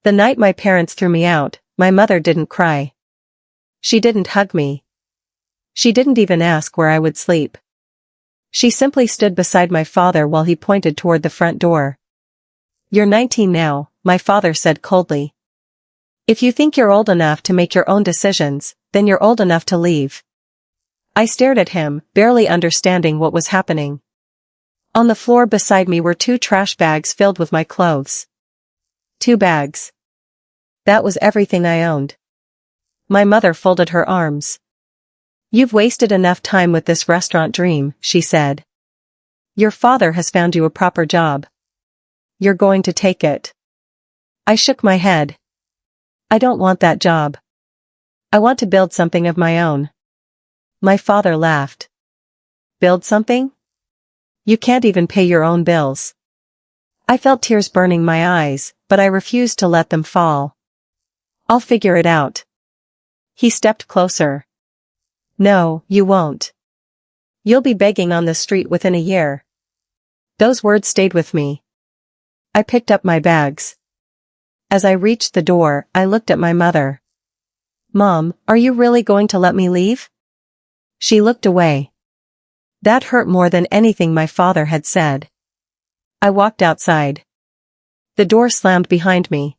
The night my parents threw me out, my mother didn't cry. She didn't hug me. She didn't even ask where I would sleep. She simply stood beside my father while he pointed toward the front door. "You're 19 now," my father said coldly. "If you think you're old enough to make your own decisions, then you're old enough to leave." I stared at him, barely understanding what was happening. On the floor beside me were 2 trash bags filled with my clothes. 2 bags. That was everything I owned. My mother folded her arms. "You've wasted enough time with this restaurant dream," she said. "Your father has found you a proper job. You're going to take it." I shook my head. "I don't want that job. I want to build something of my own." My father laughed. "Build something? You can't even pay your own bills." I felt tears burning my eyes, but I refused to let them fall. "I'll figure it out." He stepped closer. "No, you won't. You'll be begging on the street within a year." Those words stayed with me. I picked up my bags. As I reached the door, I looked at my mother. "Mom, are you really going to let me leave?" She looked away. That hurt more than anything my father had said. I walked outside. The door slammed behind me.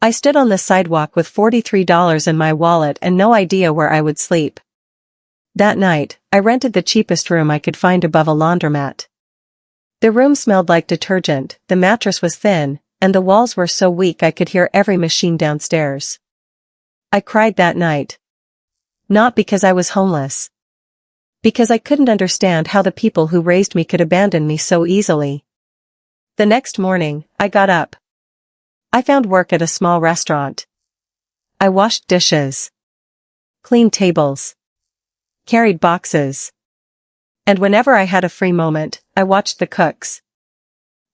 I stood on the sidewalk with $43 in my wallet and no idea where I would sleep. That night, I rented the cheapest room I could find above a laundromat. The room smelled like detergent, the mattress was thin, and the walls were so weak I could hear every machine downstairs. I cried that night. Not because I was homeless. Because I couldn't understand how the people who raised me could abandon me so easily. The next morning, I got up. I found work at a small restaurant. I washed dishes. Cleaned tables. Carried boxes. And whenever I had a free moment, I watched the cooks.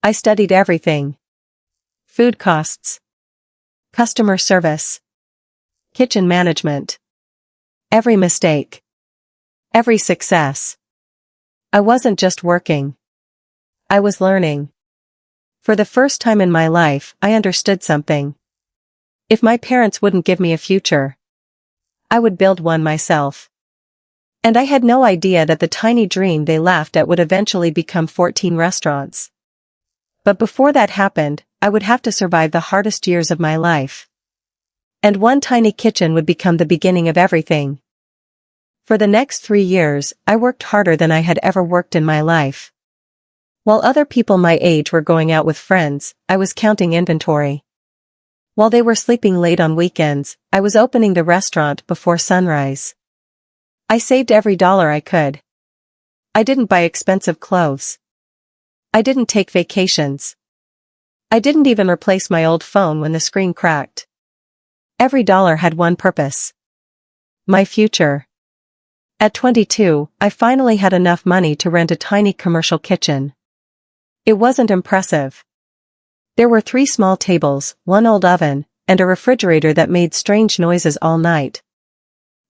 I studied everything. Food costs. Customer service. Kitchen management. Every mistake. Every success. I wasn't just working. I was learning. For the first time in my life, I understood something. If my parents wouldn't give me a future, I would build one myself. And I had no idea that the tiny dream they laughed at would eventually become 14 restaurants. But before that happened, I would have to survive the hardest years of my life. And one tiny kitchen would become the beginning of everything. For the next 3 years, I worked harder than I had ever worked in my life. While other people my age were going out with friends, I was counting inventory. While they were sleeping late on weekends, I was opening the restaurant before sunrise. I saved every dollar I could. I didn't buy expensive clothes. I didn't take vacations. I didn't even replace my old phone when the screen cracked. Every dollar had one purpose. My future. At 22, I finally had enough money to rent a tiny commercial kitchen. It wasn't impressive. There were 3 small tables, 1 old oven, and a refrigerator that made strange noises all night.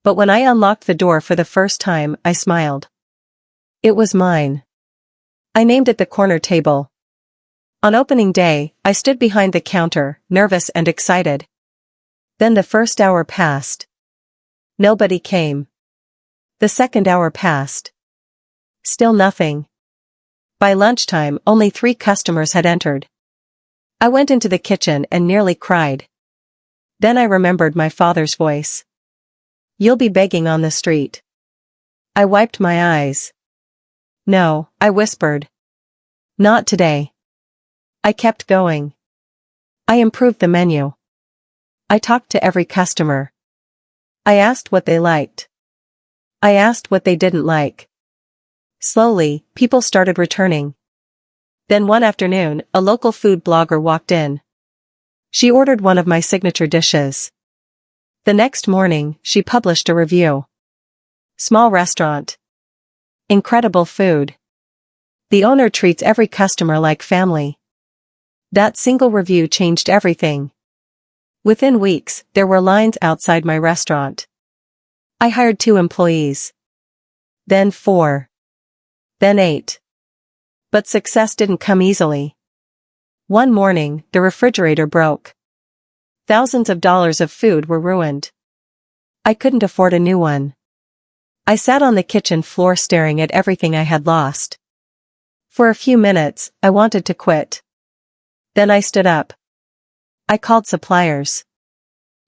But when I unlocked the door for the first time, I smiled. It was mine. I named it the corner table. On opening day, I stood behind the counter, nervous and excited. Then the first hour passed. Nobody came. The second hour passed. Still nothing. By lunchtime, only 3 customers had entered. I went into the kitchen and nearly cried. Then I remembered my father's voice. "You'll be begging on the street." I wiped my eyes. "No," I whispered. "Not today." I kept going. I improved the menu. I talked to every customer. I asked what they liked. I asked what they didn't like. Slowly, people started returning. Then one afternoon, a local food blogger walked in. She ordered one of my signature dishes. The next morning, she published a review. Small restaurant. Incredible food. The owner treats every customer like family. That single review changed everything. Within weeks, there were lines outside my restaurant. I hired 2 employees. Then 4. Then 8. But success didn't come easily. One morning, the refrigerator broke. Thousands of dollars of food were ruined. I couldn't afford a new one. I sat on the kitchen floor staring at everything I had lost. For a few minutes, I wanted to quit. Then I stood up. I called suppliers.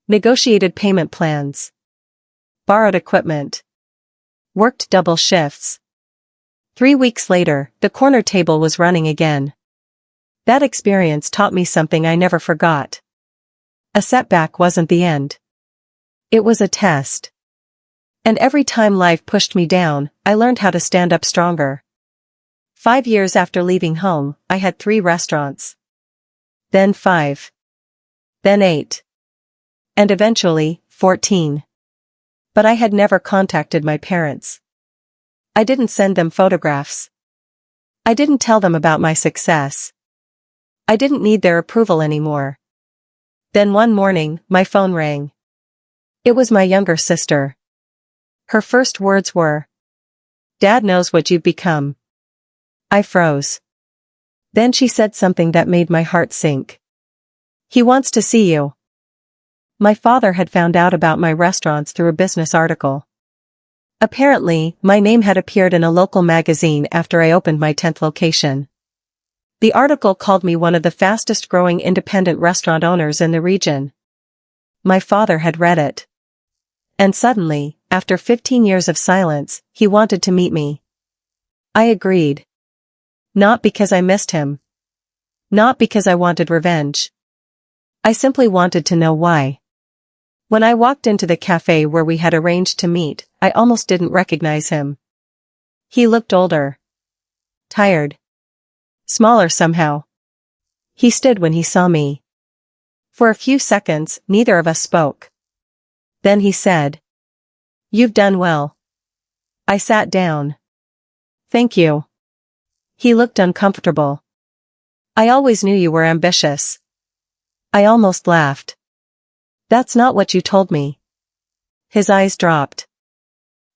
Negotiated payment plans. Borrowed equipment. Worked double shifts. 3 weeks later, the corner table was running again. That experience taught me something I never forgot. A setback wasn't the end. It was a test. And every time life pushed me down, I learned how to stand up stronger. 5 years after leaving home, I had 3 restaurants. Then 5. Then 8. And eventually, 14. But I had never contacted my parents. I didn't send them photographs. I didn't tell them about my success. I didn't need their approval anymore. Then one morning, my phone rang. It was my younger sister. Her first words were, "Dad knows what you've become." I froze. Then she said something that made my heart sink. "He wants to see you." My father had found out about my restaurants through a business article. Apparently, my name had appeared in a local magazine after I opened my 10th location. The article called me one of the fastest-growing independent restaurant owners in the region. My father had read it. And suddenly, after 15 years of silence, he wanted to meet me. I agreed. Not because I missed him. Not because I wanted revenge. I simply wanted to know why. When I walked into the cafe where we had arranged to meet, I almost didn't recognize him. He looked older. Tired. Smaller somehow. He stood when he saw me. For a few seconds, neither of us spoke. Then he said, "You've done well." I sat down. "Thank you." He looked uncomfortable. "I always knew you were ambitious." I almost laughed. "That's not what you told me." His eyes dropped.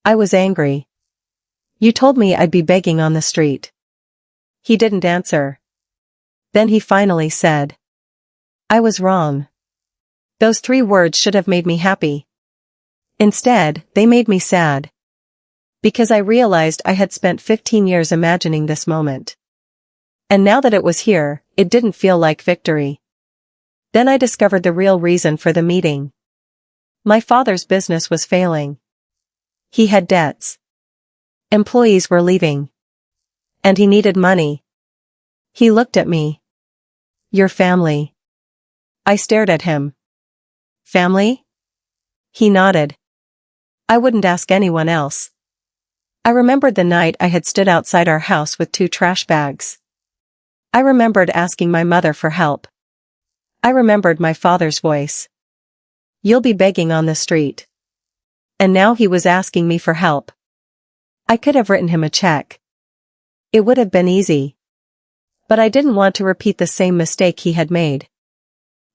I was angry. "You told me I'd be begging on the street." He didn't answer. Then he finally said, "I was wrong." Those 3 words should have made me happy. Instead, they made me sad. Because I realized I had spent 15 years imagining this moment. And now that it was here, it didn't feel like victory. Then I discovered the real reason for the meeting. My father's business was failing. He had debts. Employees were leaving. And he needed money. He looked at me. "Your family." I stared at him. "Family?" He nodded. "I wouldn't ask anyone else." I remembered the night I had stood outside our house with 2 trash bags. I remembered asking my mother for help. I remembered my father's voice. "You'll be begging on the street." And now he was asking me for help. I could have written him a check. It would have been easy. But I didn't want to repeat the same mistake he had made.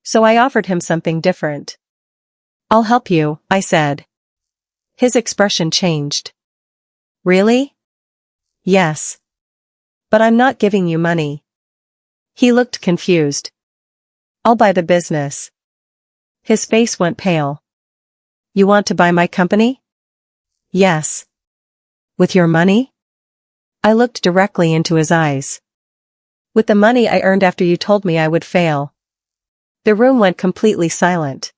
So I offered him something different. "I'll help you," I said. His expression changed. "Really?" "Yes. But I'm not giving you money." He looked confused. "I'll buy the business." His face went pale. "You want to buy my company?" "Yes." "With your money?" I looked directly into his eyes. "With the money I earned after you told me I would fail." The room went completely silent.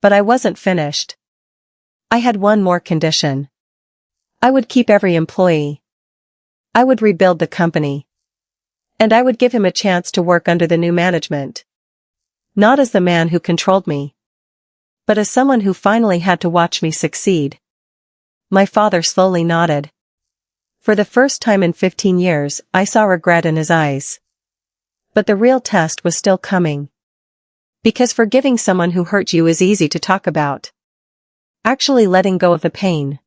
But I wasn't finished. I had one more condition. I would keep every employee. I would rebuild the company. And I would give him a chance to work under the new management. Not as the man who controlled me, but as someone who finally had to watch me succeed. My father slowly nodded. For the first time in 15 years, I saw regret in his eyes. But the real test was still coming. Because forgiving someone who hurt you is easy to talk about. Actually letting go of the pain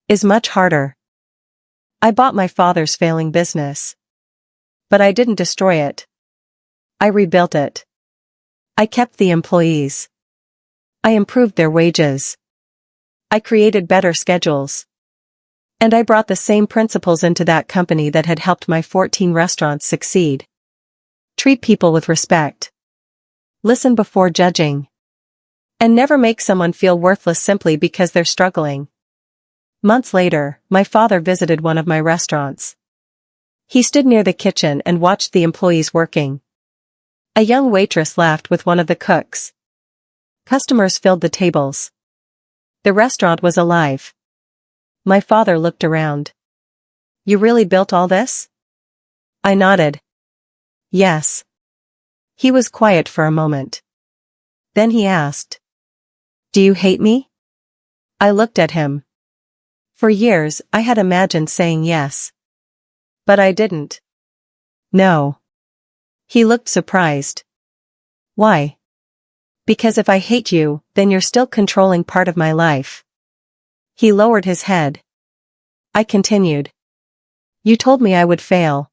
is much harder. I bought my father's failing business. But I didn't destroy it. I rebuilt it. I kept the employees. I improved their wages. I created better schedules. And I brought the same principles into that company that had helped my 14 restaurants succeed. Treat people with respect. Listen before judging. And never make someone feel worthless simply because they're struggling. Months later, my father visited one of my restaurants. He stood near the kitchen and watched the employees working. A young waitress laughed with one of the cooks. Customers filled the tables. The restaurant was alive. My father looked around. "You really built all this?" I nodded. "Yes." He was quiet for a moment. Then he asked, "Do you hate me?" I looked at him. For years, I had imagined saying yes. But I didn't. "No." He looked surprised. "Why?" "Because if I hate you, then you're still controlling part of my life." He lowered his head. I continued. "You told me I would fail.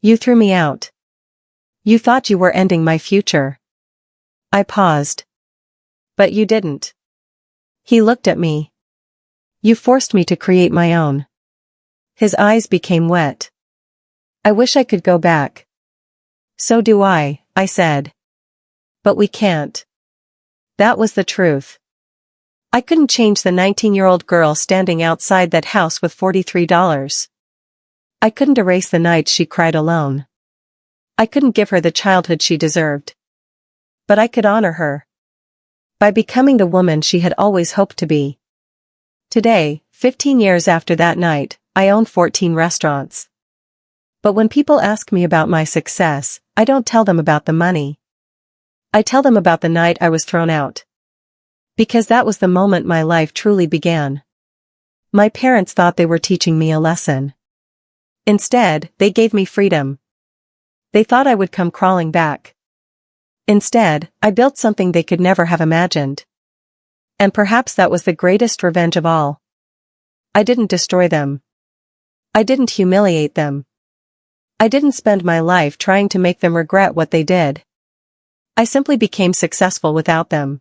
You threw me out. You thought you were ending my future." I paused. "But you didn't." He looked at me. "You forced me to create my own." His eyes became wet. "I wish I could go back." "So do I said. "But we can't." That was the truth. I couldn't change the 19-year-old girl standing outside that house with $43. I couldn't erase the nights she cried alone. I couldn't give her the childhood she deserved. But I could honor her. By becoming the woman she had always hoped to be. Today, 15 years after that night, I own 14 restaurants. But when people ask me about my success, I don't tell them about the money. I tell them about the night I was thrown out. Because that was the moment my life truly began. My parents thought they were teaching me a lesson. Instead, they gave me freedom. They thought I would come crawling back. Instead, I built something they could never have imagined. And perhaps that was the greatest revenge of all. I didn't destroy them. I didn't humiliate them. I didn't spend my life trying to make them regret what they did. I simply became successful without them.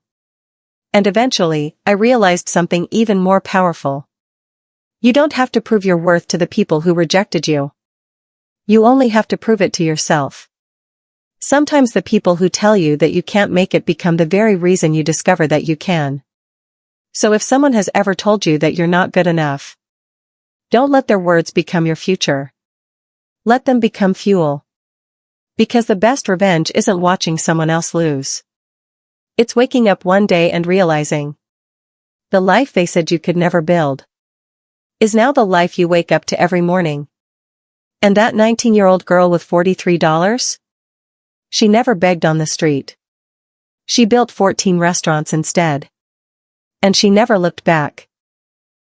And eventually, I realized something even more powerful. You don't have to prove your worth to the people who rejected you. You only have to prove it to yourself. Sometimes the people who tell you that you can't make it become the very reason you discover that you can. So if someone has ever told you that you're not good enough, don't let their words become your future. Let them become fuel. Because the best revenge isn't watching someone else lose. It's waking up one day and realizing the life they said you could never build is now the life you wake up to every morning. And that 19-year-old girl with $43? She never begged on the street. She built 14 restaurants instead. And she never looked back.